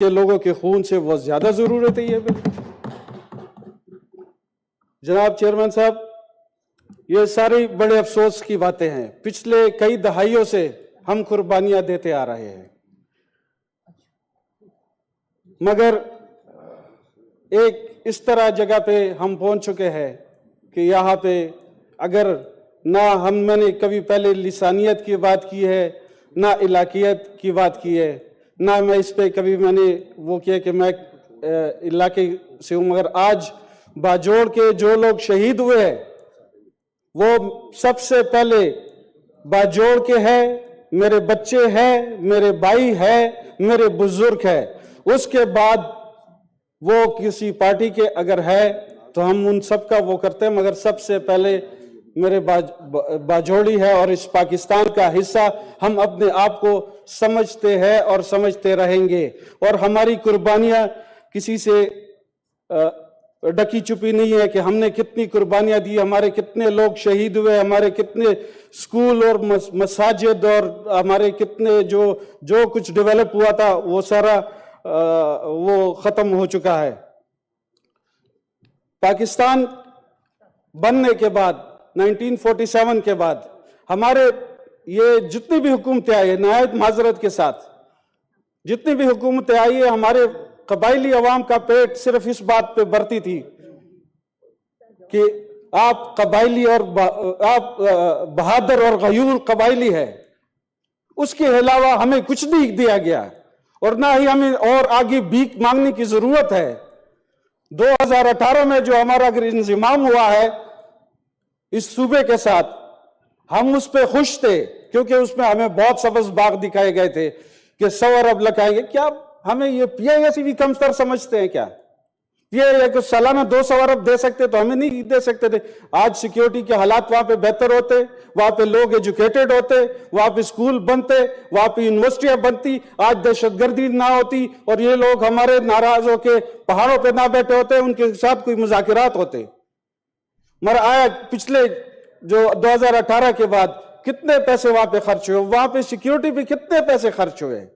کے لوگوں کے خون سے وہ زیادہ ضرورت ہے یہ بل۔ جناب چیئرمین صاحب، یہ ساری بڑے افسوس کی باتیں ہیں، پچھلے کئی دہائیوں سے ہم قربانیاں دیتے آ رہے ہیں، مگر ایک اس طرح جگہ پہ ہم پہنچ چکے ہیں کہ یہاں پہ اگر نہ میں نے کبھی پہلے لسانیت کی بات کی ہے، نہ علاقیت کی بات کی ہے، نہ میں اس پہ کبھی میں نے وہ کیا کہ میں علاقے سے ہوں، مگر آج باجوڑ کے جو لوگ شہید ہوئے ہیں وہ سب سے پہلے باجوڑ کے ہیں، میرے بچے ہیں، میرے بھائی ہیں، میرے بزرگ ہیں، اس کے بعد وہ کسی پارٹی کے اگر ہے تو ہم ان سب کا وہ کرتے ہیں، مگر سب سے پہلے میرے باجوڑی ہے اور اس پاکستان کا حصہ ہم اپنے آپ کو سمجھتے ہیں اور سمجھتے رہیں گے، اور ہماری قربانیاں کسی سے ڈکی چھپی نہیں ہے کہ ہم نے کتنی قربانیاں دی، ہمارے کتنے لوگ شہید ہوئے، ہمارے کتنے سکول اور مساجد اور ہمارے کتنے جو کچھ ڈیولپ ہوا تھا وہ سارا وہ ختم ہو چکا ہے۔ پاکستان بننے کے بعد 1947 کے بعد ہمارے یہ جتنی بھی حکومتیں آئی ہیں، نہایت معذرت کے ساتھ جتنی بھی حکومتیں آئی ہیں، ہمارے قبائلی عوام کا پیٹ صرف اس بات پہ بھرتی تھی کہ آپ قبائلی اور آپ بہادر اور غیور قبائلی ہے، اس کے علاوہ ہمیں کچھ نہیں دیا گیا اور نہ ہی ہمیں اور آگے بھیک مانگنے کی ضرورت ہے۔ 2018 میں جو ہمارا اگر انضمام ہوا ہے اس صوبے کے ساتھ، ہم اس پہ خوش تھے کیونکہ اس میں ہمیں بہت سبز باغ دکھائے گئے تھے کہ 100 ارب لگائیں گے۔ کیا ہمیں یہ پی آئی ایسی بھی کم تر سمجھتے ہیں؟ کیا پی آئی اے کو سالانہ 200 ارب دے سکتے تو ہمیں نہیں دے سکتے تھے؟ آج سیکیورٹی کے حالات وہاں پہ بہتر ہوتے، وہاں پہ لوگ ایجوکیٹڈ ہوتے، وہاں پہ اسکول بنتے، وہاں پہ یونیورسٹیاں بنتی، آج دہشت گردی نہ ہوتی اور یہ لوگ ہمارے ناراض ہو کے پہاڑوں پہ نہ بیٹھے ہوتے، ان کے ساتھ کوئی مذاکرات ہوتے۔ مگر آیا پچھلے جو 2018 کے بعد کتنے پیسے وہاں پہ خرچ ہوئے، وہاں پہ سیکیورٹی پہ کتنے پیسے خرچ ہوئے؟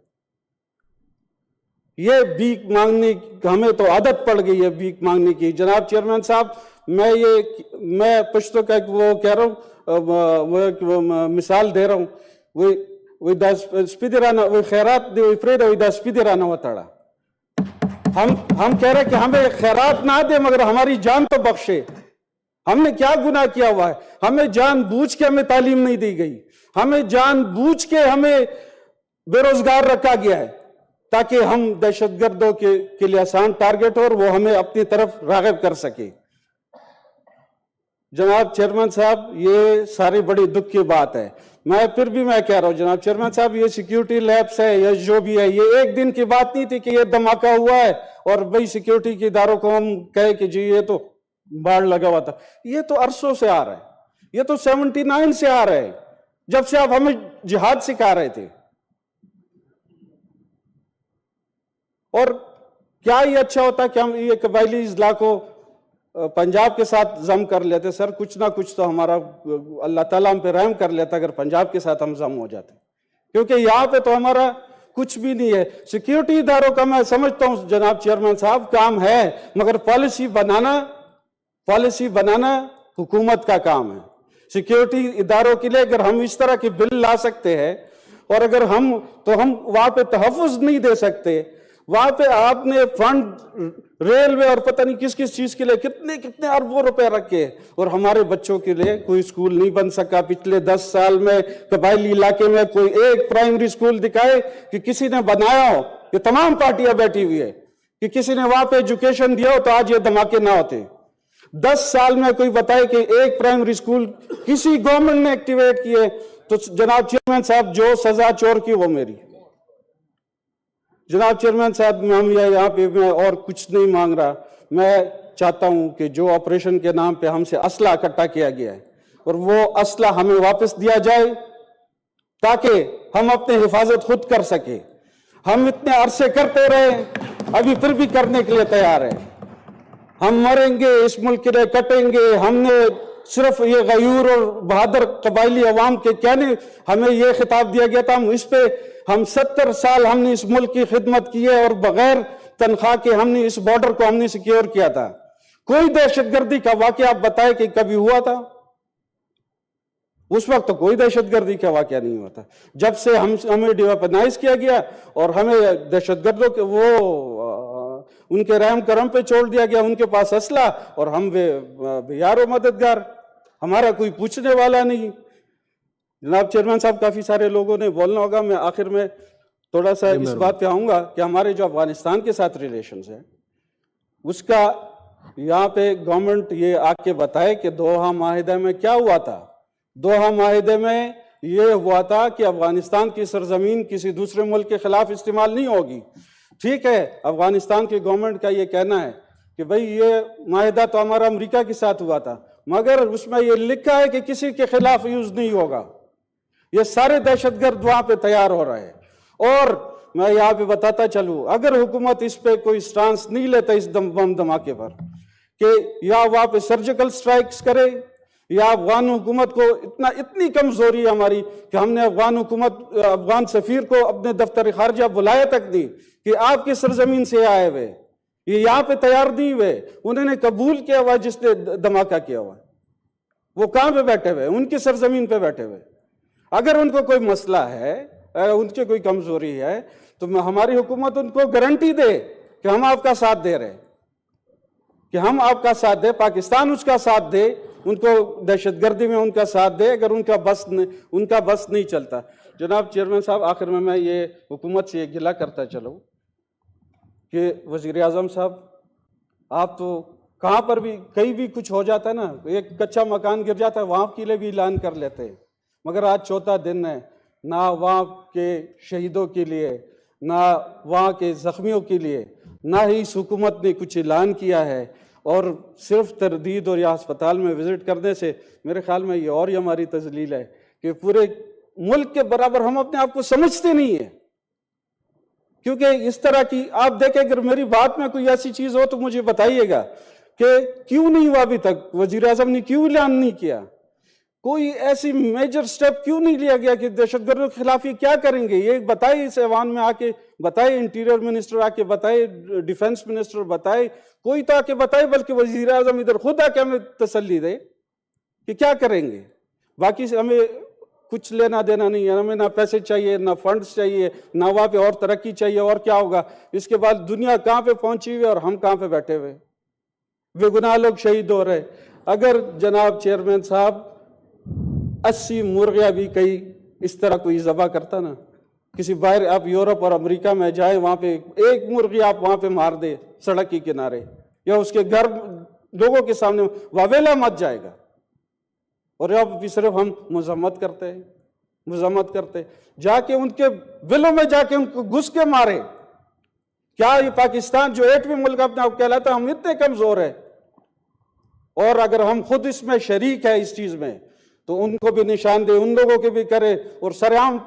یہ بھیک مانگنے ہمیں تو عادت پڑ گئی ہے بھیک مانگنے کی۔ جناب چیئرمین صاحب، میں پشتو کا وہ کہہ رہا ہوں، وہ مثال دے رہا ہوں، وہ خیرات ہم کہہ رہے کہ ہمیں خیرات نہ دے مگر ہماری جان تو بخشے۔ ہم نے کیا گناہ کیا ہوا ہے؟ ہمیں جان بوجھ کے ہمیں تعلیم نہیں دی گئی، ہمیں جان بوجھ کے ہمیں بے روزگار رکھا گیا ہے تاکہ ہم دہشت گردوں کے لیے آسان ٹارگٹ ہو اور وہ ہمیں اپنی طرف راغب کر سکے۔ جناب چیئرمین صاحب، یہ ساری بڑی دکھ کی بات ہے۔ میں کہہ رہا ہوں جناب چیئرمین صاحب، یہ سیکیورٹی لیبس ہے یا جو بھی ہے، یہ ایک دن کی بات نہیں تھی کہ یہ دھماکہ ہوا ہے اور بھئی سیکیورٹی کے اداروں کو ہم کہے کہ جی یہ تو باڑ لگا ہوا تھا۔ یہ تو عرصوں سے آ رہا ہے، یہ تو 79 سے آ رہا ہے، جب سے آپ ہمیں جہاد سکھا رہے تھے۔ اور کیا یہ اچھا ہوتا کہ ہم یہ قبائلی اضلاع کو پنجاب کے ساتھ ضم کر لیتے؟ سر کچھ نہ کچھ تو ہمارا اللہ تعالیٰ ہم پہ رحم کر لیتا اگر پنجاب کے ساتھ ہم ضم ہو جاتے، کیونکہ یہاں پہ تو ہمارا کچھ بھی نہیں ہے۔ سیکیورٹی اداروں کا میں سمجھتا ہوں جناب چیئرمین صاحب کام ہے، مگر پالیسی بنانا حکومت کا کام ہے۔ سیکیورٹی اداروں کے لیے اگر ہم اس طرح کے بل لا سکتے ہیں اور اگر ہم وہاں پہ تحفظ نہیں دے سکتے، وہاں پہ آپ نے فنڈ ریلوے اور پتہ نہیں کس چیز کے لیے کتنے اربوں روپے رکھے اور ہمارے بچوں کے لیے کوئی سکول نہیں بن سکا۔ پچھلے 10 سال میں قبائلی علاقے میں کوئی ایک پرائمری سکول دکھائے کہ کسی نے بنایا ہو، کہ تمام پارٹیاں بیٹھی ہوئی ہے کہ کسی نے وہاں پہ ایجوکیشن دیا ہو تو آج یہ دھماکے نہ ہوتے۔ 10 سال میں کوئی بتائے کہ ایک پرائمری سکول کسی گورنمنٹ نے ایکٹیویٹ کیے تو جناب چیئرمین صاحب جو سزا چور کی وہ میری۔ جناب چیئرمین صاحب، ہم یہاں پہ میں اور کچھ نہیں مانگ رہا، میں چاہتا ہوں کہ جو آپریشن کے نام پہ ہم سے اسلحہ اکٹھا کیا گیا ہے اور وہ اسلحہ ہمیں واپس دیا جائے تاکہ ہم اپنے حفاظت خود کر سکیں۔ ہم اتنے عرصے کرتے رہے، ابھی پھر بھی کرنے کے لیے تیار ہیں۔ ہم مریں گے، اس ملک کے لیے کٹیں گے۔ ہم نے صرف یہ غیور اور بہادر قبائلی عوام کے کہنے ہمیں یہ خطاب دیا گیا تھا، ہم اس پہ ہم 70 سال ہم نے اس ملک کی خدمت کی ہے اور بغیر تنخواہ کے ہم نے اس بارڈر کو ہم نے سیکیور کیا تھا. کوئی دہشت گردی کا واقعہ آپ بتائیں کہ کبھی ہوا تھا؟ اس وقت تو کوئی دہشت گردی کا واقعہ نہیں ہوا تھا. جب سے ہمیں ڈیویپنائز کیا گیا اور ہمیں دہشت گردوں کے ان کے رحم کرم پہ چھوڑ دیا گیا، ان کے پاس اسلحہ اور ہم یار و مددگار، ہمارا کوئی پوچھنے والا نہیں. جناب چیئرمین صاحب، کافی سارے لوگوں نے بولنا ہوگا، میں آخر میں تھوڑا سا اس بات پہ آؤں گا کہ ہمارے جو افغانستان کے ساتھ ریلیشنز ہیں اس کا یہاں پہ گورنمنٹ یہ آ کے بتائے کہ دوحہ معاہدے میں کیا ہوا تھا. دوحہ معاہدے میں یہ ہوا تھا کہ افغانستان کی سرزمین کسی دوسرے ملک کے خلاف استعمال نہیں ہوگی. ٹھیک ہے، افغانستان کی گورنمنٹ کا یہ کہنا ہے کہ بھئی یہ معاہدہ تو ہمارا امریکہ کے ساتھ ہوا تھا، مگر اس میں یہ لکھا ہے کہ کسی کے خلاف یوز نہیں ہوگا. یہ سارے دہشت گرد وہاں پہ تیار ہو رہے ہیں. اور میں یہاں پہ بتاتا چلوں، اگر حکومت اس پہ کوئی سٹانس نہیں لیتا اس بم دھماکے پر کہ یا وہاں پہ سرجیکل سٹرائکس کرے، یا افغان حکومت کو اتنی کمزوری ہے ہماری کہ ہم نے افغان سفیر کو اپنے دفتر خارجہ بلایا تک نہیں کہ آپ کی سرزمین سے آئے ہوئے، یہ یہاں پہ تیار نہیں ہوئے. انہوں نے قبول کیا ہوا جس نے دھماکہ کیا ہوا، وہ کہاں پہ بیٹھے ہوئے؟ ان کی سرزمین پہ بیٹھے ہوئے. اگر ان کو کوئی مسئلہ ہے، ان کی کوئی کمزوری ہے، تو ہماری حکومت ان کو گارنٹی دے کہ ہم آپ کا ساتھ دے رہے، کہ ہم آپ کا ساتھ دے، پاکستان اس کا ساتھ دے، ان کو دہشت گردی میں ان کا ساتھ دے اگر ان کا بس نہیں چلتا. جناب چیئرمین صاحب، آخر میں یہ حکومت سے یہ گلہ کرتا چلوں کہ وزیر اعظم صاحب، آپ تو کہاں پر بھی کہیں بھی کچھ ہو جاتا ہے نا، ایک کچا مکان گر جاتا ہے وہاں کے لیے بھی اعلان کر لیتے ہیں، مگر آج چوتھا دن ہے، نہ وہاں کے شہیدوں کے لیے، نہ وہاں کے زخمیوں کے لیے، نہ ہی اس حکومت نے کچھ اعلان کیا ہے. اور صرف تردید اور یا اسپتال میں وزٹ کرنے سے میرے خیال میں یہ اور ہی ہماری تذلیل ہے کہ پورے ملک کے برابر ہم اپنے آپ کو سمجھتے نہیں ہیں. کیونکہ اس طرح کی آپ دیکھیں، اگر میری بات میں کوئی ایسی چیز ہو تو مجھے بتائیے گا کہ کیوں نہیں ہوا ابھی تک، وزیر اعظم نے کیوں اعلان نہیں کیا، کوئی ایسی میجر سٹیپ کیوں نہیں لیا گیا کہ دہشت گردوں کے خلاف یہ کیا کریں گے. یہ بتائے اس ایوان میں آ کے بتائے، انٹیریئر منسٹر آ کے بتائے، ڈیفنس منسٹر بتائے، کوئی تو آ کے بتائے، بلکہ وزیر اعظم ادھر خود آ کے ہمیں تسلی دے کہ کیا کریں گے. باقی سے ہمیں کچھ لینا دینا نہیں ہے، ہمیں نہ پیسے چاہیے، نہ فنڈز چاہیے، نہ وہاں پہ اور ترقی چاہیے. اور کیا ہوگا اس کے بعد؟ دنیا کہاں پہ پہنچی ہوئی اور ہم کہاں پہ بیٹھے ہوئے، بے گناہ لوگ شہید ہو رہے. اگر جناب چیئرمین صاحب 80 مرغیاں بھی کئی اس طرح کوئی ذبح کرتا نا، کسی باہر آپ یورپ اور امریکہ میں جائیں، وہاں پہ ایک مرغی آپ وہاں پہ مار دے سڑک کے کنارے یا اس کے گھر لوگوں کے سامنے، واویلا مت جائے گا. اور اب بھی صرف ہم مذمت کرتے جا کے ان کے ولوں میں جا کے ان کو گھس کے مارے. کیا یہ پاکستان جو 8ویں ملک اپنے آپ کہلاتا ہے، ہم اتنے کمزور ہیں؟ اور اگر ہم خود اس میں شریک ہے اس چیز میں تو ان کو بھی نشان دے، ان لوگوں کے بھی کرے اور سرعام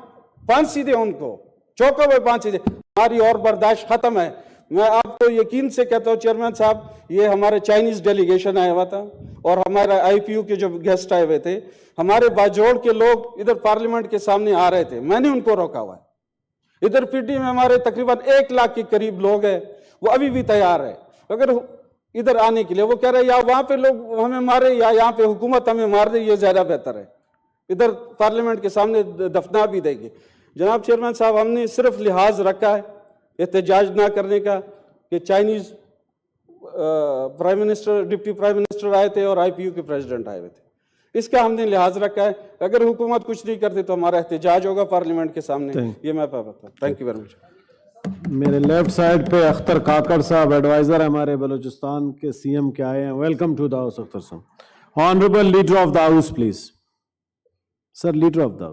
پھانسی دے، ان کو چوکوں میں پھانسی دے. ہماری اور برداشت ختم ہے. میں آپ کو یقین سے کہتا ہوں چیئرمین صاحب، یہ ہمارے چائنیز ڈیلیگیشن آیا ہوا تھا اور ہمارا IPU کے جو گیسٹ آئے ہوئے تھے، ہمارے باجوڑ کے لوگ ادھر پارلیمنٹ کے سامنے آ رہے تھے، میں نے ان کو روکا ہوا ہے. ادھر PD میں ہمارے تقریباً 1 لاکھ کے قریب لوگ ہیں، وہ ابھی بھی تیار ہے اگر ادھر آنے کے لیے. وہ کہہ رہے ہیں یا وہاں پہ لوگ ہمیں مارے یا یہاں پہ حکومت ہمیں مار دے، یہ زیادہ بہتر ہے، ادھر پارلیمنٹ کے سامنے دفنا بھی دیں گے. جناب چیئرمین صاحب، ہم نے صرف لحاظ رکھا ہے احتجاج نہ کرنے کا کہ Chinese prime minister, deputy prime minister آئے تھے اور IPU کے پریزیڈنٹ آئے ہوئے تھے، اس کا ہم نے لحاظ رکھا ہے. اگر حکومت کچھ نہیں کرتی تو ہمارا احتجاج ہوگا پارلیمنٹ کے سامنے. یہ میں بتا ہوں. Thank you very much. میرے لیفٹ سائڈ پہ اختر کاکڑ صاحب، ایڈوائزر ہمارے بلوچستان کے CM کے آئے ہیں. Welcome to the house Akhtar صاحب. Honourable leader of the house please. Sir, leader of the